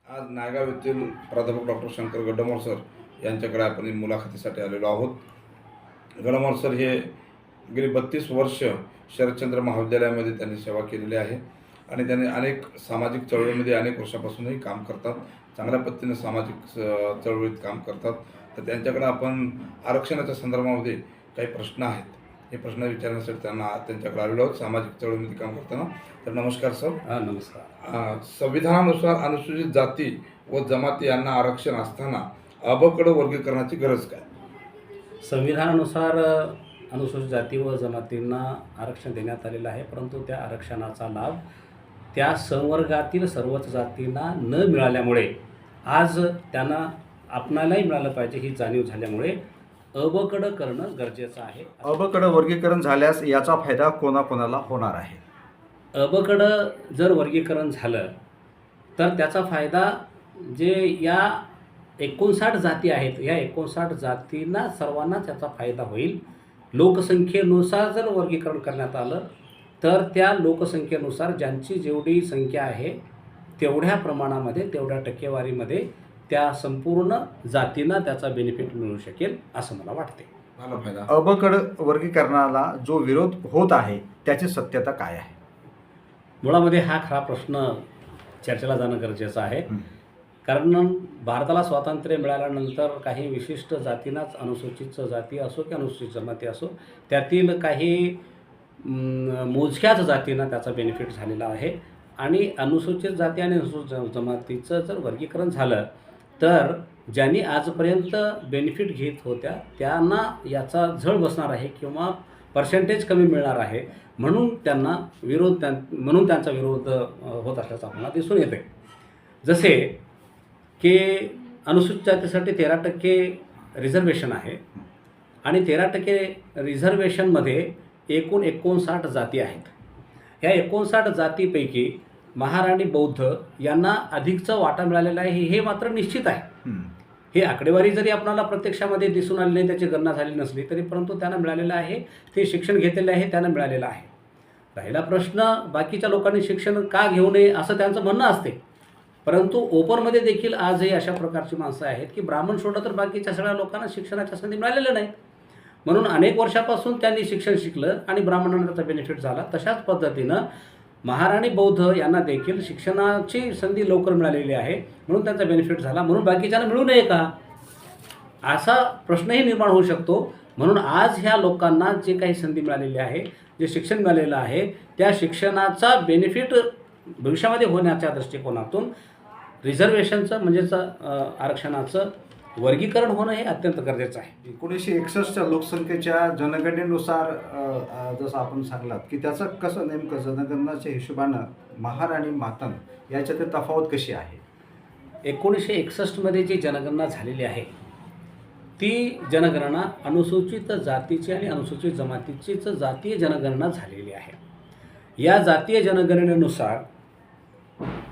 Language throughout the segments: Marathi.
आज नायगाव येथील प्राध्यापक डॉक्टर शंकर गड्डमोर सर यांच्याकडे आपण मुलाखतीसाठी आलेलो आहोत. गड्डमोर सर हे गेली 32 वर्ष शरदचंद्र महाविद्यालयामध्ये त्यांनी सेवा केलेली आहे आणि त्यांनी अनेक सामाजिक चळवळीमध्ये अनेक वर्षापासूनही काम करतात. चांगल्या पद्धतीने सामाजिक चळवळीत काम करतात. तर त्यांच्याकडे आपण आरक्षणाच्या संदर्भामध्ये काही प्रश्न आहेत, हे प्रश्न विचारण्यासाठी त्यांच्याकडे आलेलो आहोत सामाजिक चळवळीमध्ये काम करताना. तर नमस्कार सर. नमस्कार. संविधानानुसार अनुसूचित जाती व जमाती यांना आरक्षण असताना अबकड वर्गीकरणाची गरज काय? संविधानानुसार अनुसूचित जाती व जमातींना आरक्षण देण्यात आलेलं आहे, परंतु त्या आरक्षणाचा लाभ त्या संवर्गातील सर्वच जातींना न मिळाल्यामुळे आज त्यांना आपणालाही मिळालं पाहिजे ही जाणीव झाल्यामुळे अबकड करणं गरजेचं आहे. अबकड वर्गीकरण झाल्यास याचा फायदा कोणाकोणाला होणार आहे? अबकड जर वर्गीकरण झालं तर त्याचा फायदा जे या 59 जाती आहेत, या 59 जातींना सर्वांना त्याचा फायदा होईल. लोकसंख्येनुसार जर वर्गीकरण करण्यात आलं तर त्या लोकसंख्येनुसार ज्यांची जेवढी संख्या आहे तेवढ्या प्रमाणामध्ये, तेवढ्या टक्केवारीमध्ये त्या संपूर्ण जातींना त्याचा बेनिफिट मिळू शकेल असं मला वाटते. मला फायदा अबकड वर्गीकरणाला जो विरोध होत आहे त्याची सत्यता काय आहे? मुळामध्ये हा खरा प्रश्न चर्चेला जाणं गरजेचं आहे. कारण भारताला स्वातंत्र्य मिळाल्यानंतर काही विशिष्ट जातींनाच, अनुसूचित जाती असो की अनुसूचित जमाती असो, त्यातील काही मोजक्याच जातींना त्याचा बेनिफिट झालेला आहे. आणि अनुसूचित जाती आणि अनुसूचित जमातीचं जर वर्गीकरण झालं तर ज्यांनी आजपर्यंत बेनिफिट घेत होत्या त्यांना याचा झळ बसणार आहे किंवा पर्सेंटेज कमी मिळणार आहे, म्हणून त्यांचा विरोध होत असल्याचं आपल्याला दिसून येते. जसे की अनुसूचित जातीसाठी 13% रिझर्वेशन आहे आणि 13% रिझर्वेशनमध्ये एकूण 59 जाती आहेत. ह्या 59 जातीपैकी महार आणि बौद्ध यांना अधिकचा वाटा मिळालेला आहे हे मात्र निश्चित आहे. ही आकडेवारी जरी आपल्याला प्रत्यक्षामध्ये दिसून आली नाही, त्याची गणना झाली नसली तरी परंतु त्यांना मिळालेलं आहे. ते शिक्षण घेतलेलं आहे, त्यांना मिळालेलं आहे. राहिला प्रश्न बाकीच्या लोकांनी शिक्षण का घेऊ नये असं त्यांचं म्हणणं असते, परंतु ओपनमध्ये देखील आजही अशा प्रकारची माणसं आहेत की ब्राह्मण सोडलं तर बाकीच्या सगळ्या लोकांना शिक्षणाच्या संधी मिळालेल्या नाहीत. म्हणून अनेक वर्षापासून त्यांनी शिक्षण शिकलं आणि ब्राह्मणांना त्याचा बेनिफिट झाला. तशाच पद्धतीनं महार आणि बौद्ध यांना देखील शिक्षणाची संधी लवकर मिळालेली आहे, म्हणून त्यांचा बेनिफिट झाला. म्हणून बाकीच्यांना मिळू नये का असा प्रश्नही निर्माण होऊ शकतो. म्हणून आज ह्या लोकांना जे काही संधी मिळालेली आहे, जे शिक्षण मिळालेलं आहे, त्या शिक्षणाचा बेनिफिट भविष्यामध्ये होण्याच्या दृष्टिकोनातून रिझर्वेशनचं म्हणजेच आरक्षणाचं वर्गीकरण होणं हे अत्यंत गरजेचं आहे. 1961च्या लोकसंख्येच्या जनगणनेनुसार जसं आपण सांगलात की त्याचं कसं नेमकं जनगणनाच्या हिशोबानं महार आणि मातंग याच्यातील तफावत कशी आहे? 1961मध्ये जी जनगणना झालेली आहे ती जनगणना अनुसूचित जातीची आणि अनुसूचित जमातीचीच जातीय जनगणना झालेली आहे. या जातीय जनगणनेनुसार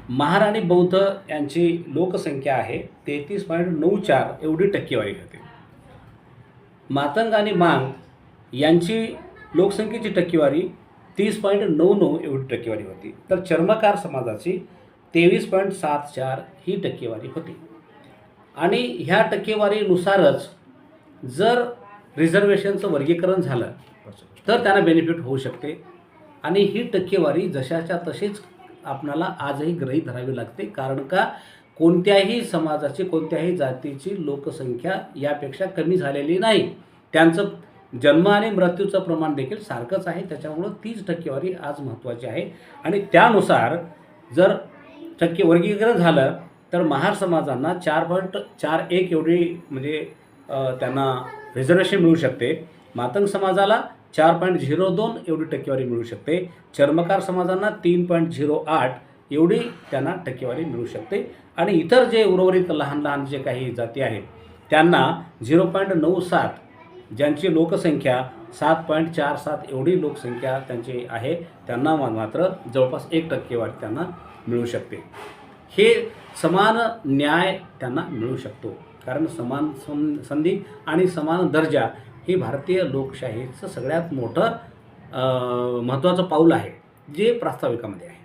महार आणि बौद्ध यांची लोकसंख्या आहे 33.94 एवढी टक्केवारी होती. मातंग आणि मांग यांची लोकसंख्येची टक्केवारी 30.99 एवढी टक्केवारी होती. तर चर्मकार समाजाची 23.74 ही टक्केवारी होती. आणि ह्या टक्केवारीनुसारच जर रिझर्वेशनचं वर्गीकरण झालं तर त्यांना बेनिफिट होऊ शकते. आणि ही टक्केवारी जशाच्या तशीच आपणाला आजही गृहीत धरावी लागते. कारण का कोणत्याही समाजाची, कोणत्याही जातीची लोकसंख्या यापेक्षा कमी झालेली नाही. त्यांचं जन्म आणि मृत्यूचं प्रमाण देखील सारखंच आहे. त्याच्यामुळं 30 टक्केवारी आज महत्त्वाची आहे. आणि त्यानुसार जर वर्गीकरण झालं तर महार समाजांना 4.41 एवढी म्हणजे त्यांना रिझर्वेशन मिळू शकते. मातंग समाजाला 4.02 एवढी टक्केवारी मिळू शकते. चर्मकार समाजांना 3.08 एवढी त्यांना टक्केवारी मिळू शकते. आणि इतर जे उर्वरित लहान लहान जे काही जाती आहेत त्यांना 0.97, ज्यांची लोकसंख्या 7.47 एवढी लोकसंख्या त्यांची आहे, त्यांना मात्र जवळपास 1 टक्केवारी त्यांना मिळू शकते. हे समान न्याय त्यांना मिळू शकतो. कारण समान संधी आणि समान दर्जा हे भारतीय लोकशाहीचं सगळ्यात मोठं महत्त्वाचं पाऊल आहे जे प्रास्ताविकामध्ये आहे.